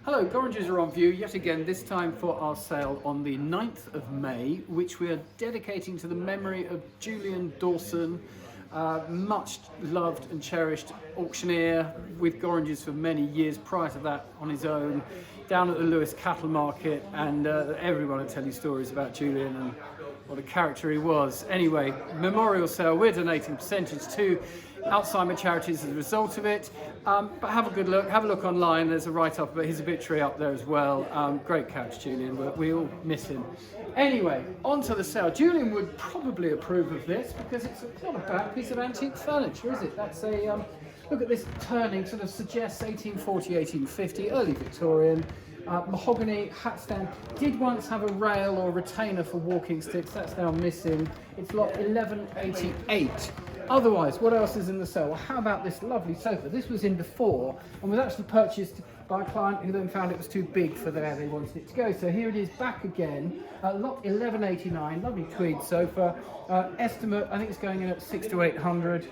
Hello, Gorringes are on view yet again, this time for our sale on the 9th of May, which we are dedicating to the memory of Julian Dawson, much loved and cherished auctioneer with Gorringes for many years prior to that on his own, down at the Lewis Cattle Market, and everyone will tell you stories about Julian and what a character he was. Anyway, memorial sale, we're donating percentage to Alzheimer charities as a result of it, but have a good look, have a look online, there's a write-up about his obituary up there as well. Great catch, Julian, but we all miss him. Anyway, on to the sale. Julian would probably approve of this because it's not a bad piece of antique furniture, is it? That's a, look at this turning, sort of suggests 1840, 1850, early Victorian. Mahogany hat stand, did once have a rail or retainer for walking sticks, that's now missing. It's lot 1188. Otherwise, what else is in the sale? Well, how about this lovely sofa? This was in before and was actually purchased by a client who then found it was too big for where they wanted it to go. So here it is back again, lot 1189, lovely tweed sofa. Estimate, I think it's going in at 600 to 800.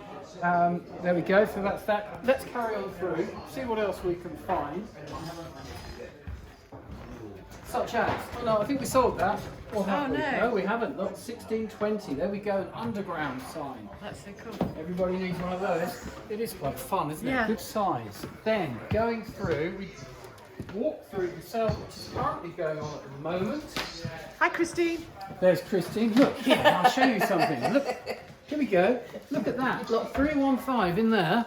There we go, so that's that. Let's carry on through, see what else we can find. Such as, oh no, I think we sold that. Or have we? No. No, we haven't. Look, 1620. There we go, an underground sign. That's so cool. Everybody needs one of those. It is quite fun, isn't it? Yeah. Good size. Then, going through, we walk through the sale, which is currently going on at the moment. Hi, Christine. There's Christine. Look, here, I'll show you something. Look, here we go. Look at that. Lot 315 in there.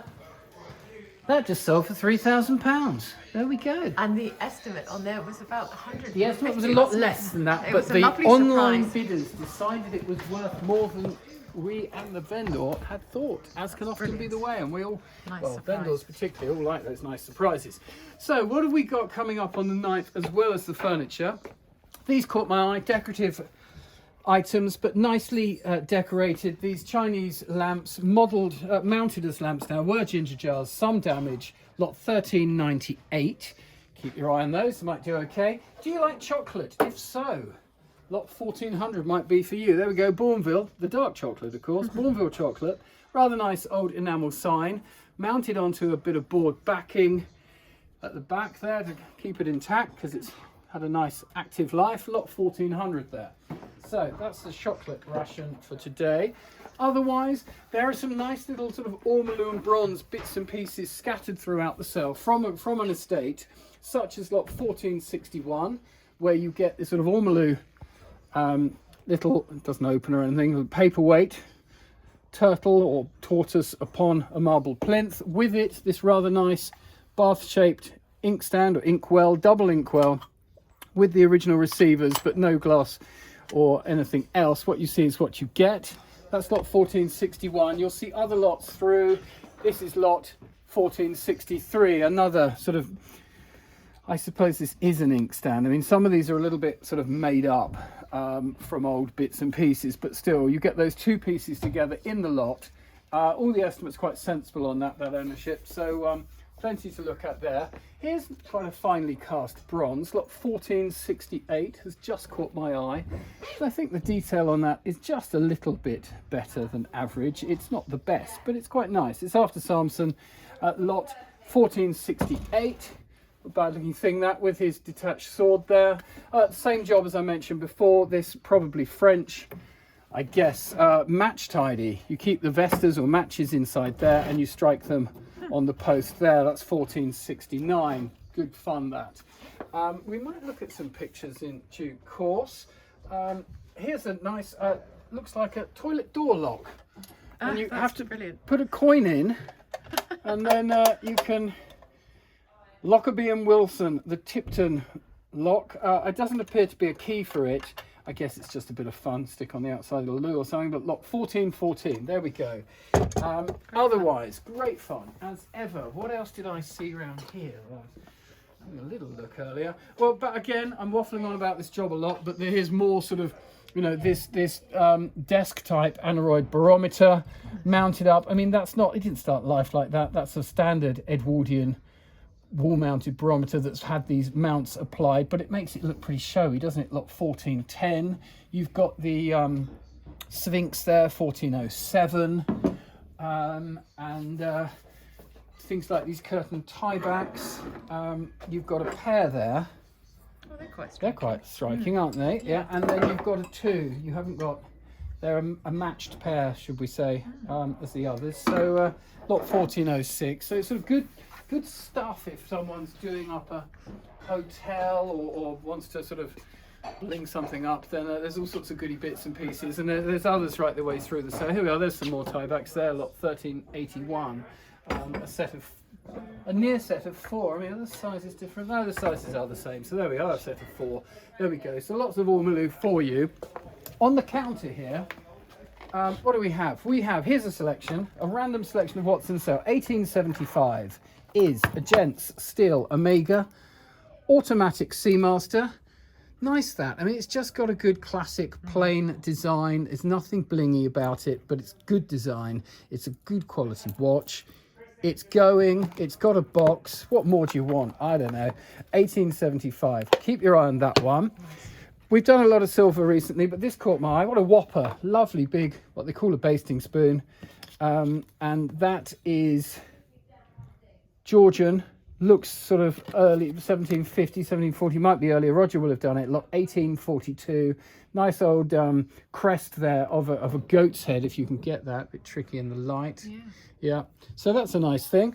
That just sold for £3,000. There we go. And the estimate on there was about 100. The estimate was a lot less than that, It but was a the lovely online surprise. bidders decided it was worth more than we and the vendor had thought, as can often be the way, and we all, Nice well, surprise. vendors particularly, all like those nice surprises. So what have we got coming up on the 9th, as well as the furniture? These caught my eye, decorative items, but nicely decorated. These Chinese lamps, modelled, mounted as lamps now, were ginger jars, some damage. Lot 1398. Keep your eye on those, they might do okay. Do you like chocolate? If so, lot 1400 might be for you. There we go, Bourneville, the dark chocolate, of course. Bourneville chocolate, rather nice old enamel sign, mounted onto a bit of board backing at the back there to keep it intact because it's had a nice active life. Lot 1400 there. So that's the chocolate ration for today. Otherwise, there are some nice little sort of ormolu and bronze bits and pieces scattered throughout the sale from an estate, such as lot 1461, where you get this sort of ormolu little, it doesn't open or anything, paperweight turtle or tortoise upon a marble plinth. With it, this rather nice bath-shaped inkstand or inkwell, double inkwell, with the original receivers, but no glass or anything else. What you see is what you get. That's lot 1461. You'll see other lots through. This is lot 1463, another sort of, I suppose this is an inkstand. I mean, some of these are a little bit sort of made up from old bits and pieces, but still, you get those two pieces together in the lot. All the estimates quite sensible on that ownership, so plenty to look at there. Here's quite a finely cast bronze. Lot 1468 has just caught my eye. I think the detail on that is just a little bit better than average. It's not the best, but it's quite nice. It's after Samson. Lot 1468. A bad looking thing that, with his detached sword there. Same job as I mentioned before. This probably French, I guess, match tidy. You keep the vestas or matches inside there and you strike them on the post there. That's 1469. Good fun, that. We might look at some pictures in due course. Here's a nice, looks like a toilet door lock. And you have to put a coin in and then you can Lockerbie and Wilson, the Tipton lock. It doesn't appear to be a key for it. I guess it's just a bit of fun, stick on the outside of the loo or something, but lot 1414, there we go. Otherwise, great fun, as ever. What else did I see around here? I was having a little look earlier. Well, but again, I'm waffling on about this job a lot, but here's more sort of, you know, this desk type aneroid barometer mounted up. I mean, that's not, it didn't start life like that. That's a standard Edwardian wall-mounted barometer that's had these mounts applied, but it makes it look pretty showy, doesn't it? Lot 1410. You've got the Sphinx there, 1407, and things like these curtain tie-backs. You've got a pair there. Oh, they're quite They're striking. quite striking, aren't they? Yeah. And then you've got a two. You haven't got. They're a matched pair, should we say, as the others. So lot 1406. So it's sort of good stuff if someone's doing up a hotel or wants to sort of bling something up. Then there's all sorts of goody bits and pieces, and there's others right the way through the set. Here we are. There's some more tiebacks there. Lot 1381. A near set of 4. I mean, are the sizes different? No, the sizes are the same. So there we are, a set of 4. There we go. So lots of ormolu for you. On the counter here, what do we have? We have, here's a selection, a random selection of what's in sale. 1875 is a gents steel Omega, automatic Seamaster. Nice that. I mean, it's just got a good classic plain design. There's nothing blingy about it, but it's good design. It's a good quality watch. It's going, it's got a box. What more do you want? I don't know. 1875. Keep your eye on that one. We've done a lot of silver recently, but this caught my eye. What a whopper. Lovely big, what they call a basting spoon. And that is Georgian. Looks sort of early, 1750, 1740, might be earlier. Roger will have done it. 1842. Nice old crest there of a goat's head, if you can get that. A bit tricky in the light. Yeah. So that's a nice thing.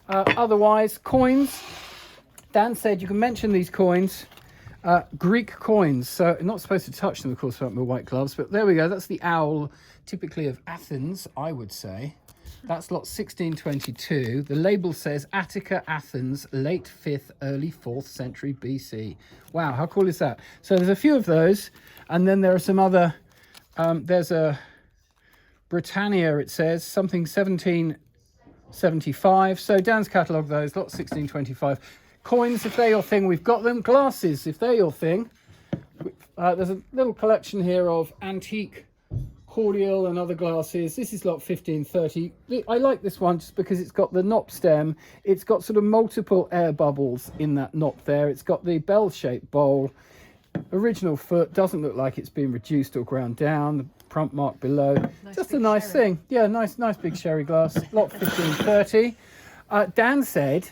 Otherwise, coins. Dan said you can mention these coins. Greek coins, so I'm not supposed to touch them, of course, without my white gloves, but there we go. That's the owl, typically of Athens, I would say. That's lot 1622. The label says Attica, Athens, late 5th, early 4th century BC. Wow, how cool is that? So there's a few of those, and then there are some other, there's a Britannia, it says, something 1775. So Dan's catalogued those, lot 1625. Coins, if they're your thing, we've got them. Glasses, if they're your thing. There's a little collection here of antique cordial and other glasses. This is lot 1530. I like this one just because it's got the knop stem. It's got sort of multiple air bubbles in that knop there. It's got the bell-shaped bowl. Original foot. Doesn't look like it's been reduced or ground down. The prompt mark below. Nice just a nice sherry. thing. Yeah, nice big sherry glass. Lot 1530. Dan said...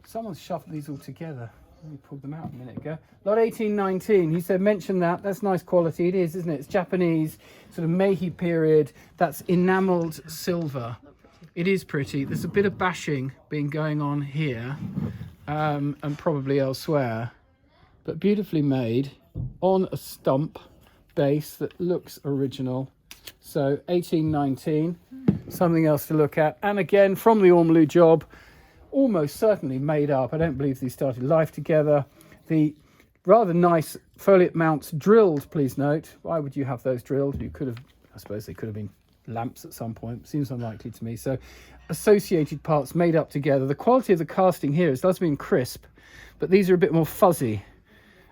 Someone's shuffled these all together. We pulled them out a minute ago. Lot 1819. He said, mention that. That's nice quality. It is, isn't it? It's Japanese, sort of Meiji period. That's enamelled silver. It is pretty. There's a bit of bashing being going on here, and probably elsewhere, but beautifully made on a stump base that looks original. So 1819. Something else to look at. And again, from the ormolu job. Almost certainly made up. I don't believe these started life together. The rather nice foliate mounts drilled, please note. Why would you have those drilled? You could have, I suppose they could have been lamps at some point. Seems unlikely to me. So associated parts made up together. The quality of the casting here does mean crisp, but these are a bit more fuzzy.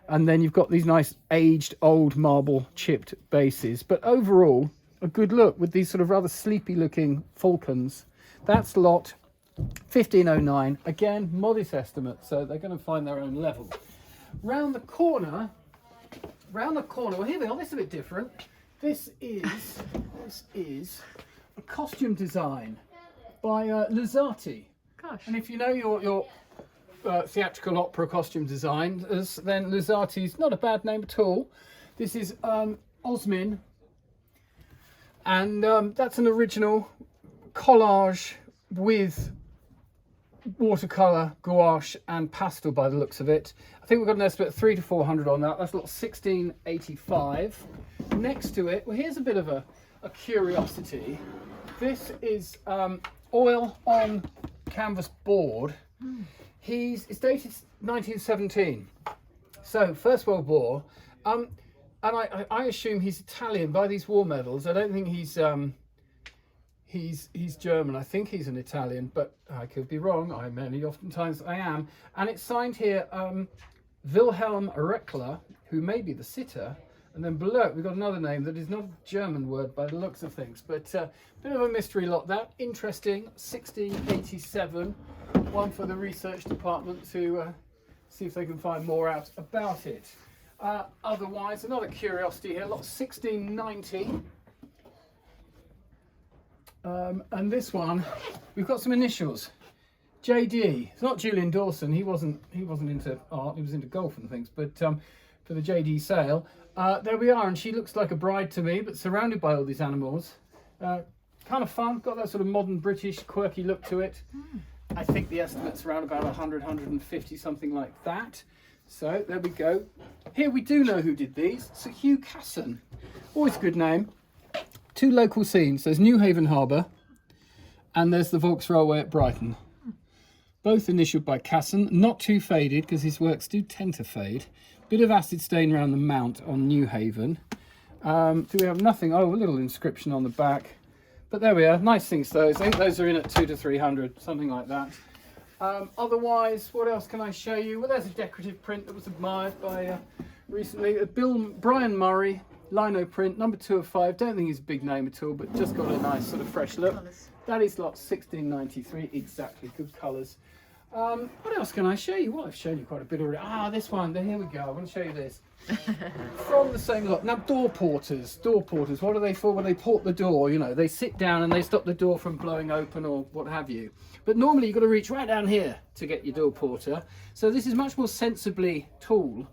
And then you've got these nice aged old marble chipped bases. But overall, a good look with these sort of rather sleepy looking falcons. That's lot 1509. Again, modest estimate, so they're going to find their own level. Round the corner, well, here we are. This is a bit different. This is a costume design by Luzzati. Gosh. And if you know your theatrical opera costume designers, then Luzzati's not a bad name at all. This is Osmin, and that's an original collage with watercolor, gouache and pastel by the looks of it. I think we've got an estimate of 300 to 400 on that. That's lot 1685. Next to it, well, here's a bit of a curiosity. This is oil on canvas board. It's dated 1917, so First World War, and I assume he's Italian by these war medals. I don't think he's German. I think he's an Italian, but I could be wrong. Oftentimes I am. And it's signed here, Wilhelm Reckler, who may be the sitter. And then below it, we've got another name that is not a German word by the looks of things. But bit of a mystery lot that. Interesting. 1687. One for the research department to see if they can find more out about it. Otherwise, another curiosity here. Lot 1690. And this one, we've got some initials. JD. It's not Julian Dawson. He wasn't into art. He was into golf and things. But for the JD sale, there we are. And she looks like a bride to me, but surrounded by all these animals. Kind of fun. Got that sort of modern British quirky look to it. I think the estimate's around about 100, 150, something like that. So there we go. Here we do know who did these. Sir Hugh Casson. Always a good name. Two local scenes. There's Newhaven Harbour and there's the Vaux Railway at Brighton. Both initialed by Casson. Not too faded because his works do tend to fade. Bit of acid stain around the mount on Newhaven. Do we have nothing? Oh, a little inscription on the back. But there we are. Nice things those. I think those are in at 200 to 300, something like that. Otherwise, what else can I show you? Well, there's a decorative print that was admired by recently. Brian Murray, lino print, number 2 of 5. Don't think he's a big name at all, but just got a nice sort of fresh look. Colours. That is lot 1693, exactly, good colours. What else can I show you? Well, I've shown you quite a bit already. Ah, this one, here we go. I want to show you this. From the same lot. Now, door porters, what are they for? Well, they port the door, you know, they sit down and they stop the door from blowing open or what have you. But normally you've got to reach right down here to get your door porter. So this is much more sensibly tall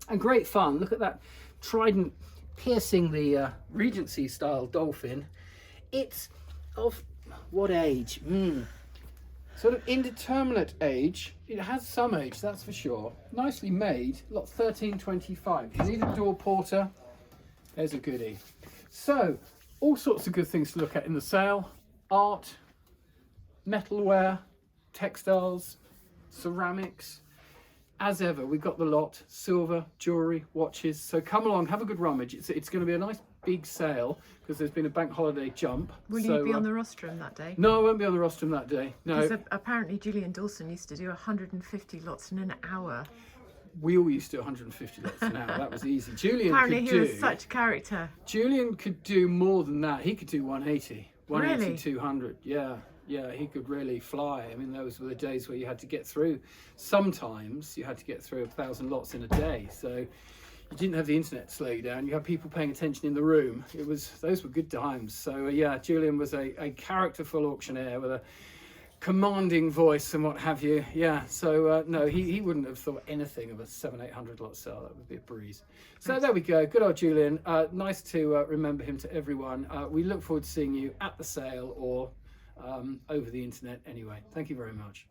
and great fun. Look at that trident piercing the Regency style dolphin. It's of what age? Sort of indeterminate age. It has some age, that's for sure. Nicely made. Lot 1325. If you need a door porter, there's a goodie. So, all sorts of good things to look at in the sale. Art, metalware, textiles, ceramics. As ever, we've got the lot. Silver, jewellery, watches. So come along, have a good rummage. It's going to be a nice big sale because there's been a bank holiday jump. Will you be on the rostrum that day? No, I won't be on the rostrum that day. No. Because apparently Julian Dawson used to do 150 lots in an hour. We all used to do 150 lots an hour. That was easy. Julian Apparently could he do. was such a character. Julian could do more than that. He could do 180, 180, Really? 200. Yeah, he could really fly. I mean, those were the days where you had to get through. Sometimes you had to get through 1,000 lots in a day. So you didn't have the internet to slow you down. You had people paying attention in the room. Those were good times. So yeah, Julian was a characterful auctioneer with a commanding voice and what have you. Yeah, so no, he wouldn't have thought anything of a 700-800 lot sale. That would be a breeze. So there we go. Good old Julian. Nice to remember him to everyone. We look forward to seeing you at the sale or over the internet anyway. Thank you very much.